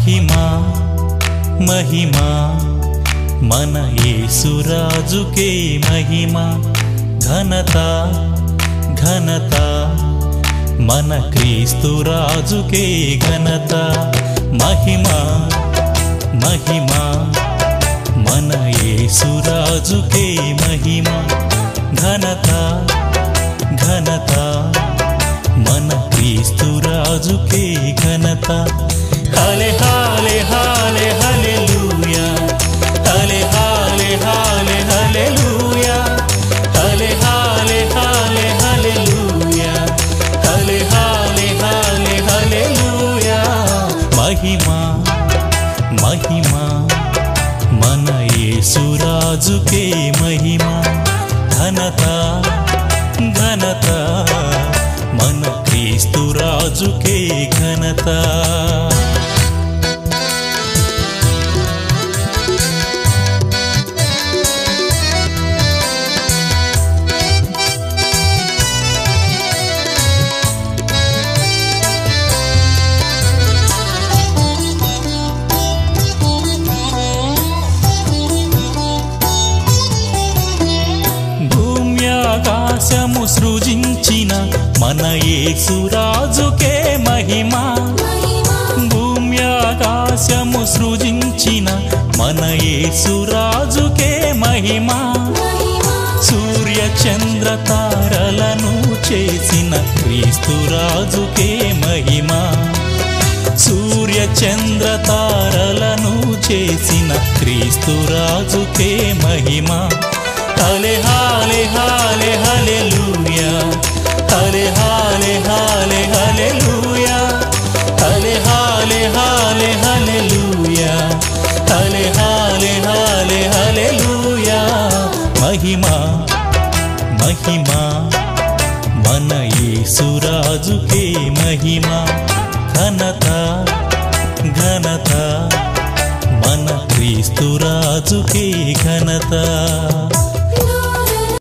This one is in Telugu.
మహిమా మహిమా మన యేసురాజుకే మహిమా ఘనత ఘనత మన క్రీస్తురాజుకే ఘనత మహిమా మహిమా మన యేసురాజుకే మహిమా ఘనత ఘనత మన క్రీస్తురాజుకే ఘనత హల్లే హల్లే హల్లే హల్లెలూయా హల్లే హల్లే హల్లే హల్లెలూయా హల్లే హల్లే హల్లే హల్లెలూయా హల్లే హల్లే హల్లే హల్లెలూయా మహిమా మహిమా మన యేసురాజుకే మహిమా ఘనత ఘనత మన క్రీస్తురాజుకే ఘనత ఆకాశము సృజించిన మన యేసురాజుకే మహిమా భూమి ఆకాశము సృజించిన మన యేసురాజుకే మహిమా సూర్య చంద్ర తారలను చేసిన క్రీస్తురాజుకే మహిమా సూర్య చంద్ర తారలను చేసిన క్రీస్తురాజుకే మహిమా హల్లే హల్లే హల్లే హల్లెలూయా హల్లే హల్లే హల్లే హల్లెలూయా హల్లే హల్లే హల్లే హల్లెలూయా హల్లే హల్లే హల్లే హల్లెలూయా మహిమా మహిమా మన యేసురాజుకే మహిమా ఘనత ఘనత మన క్రీస్తురాజుకే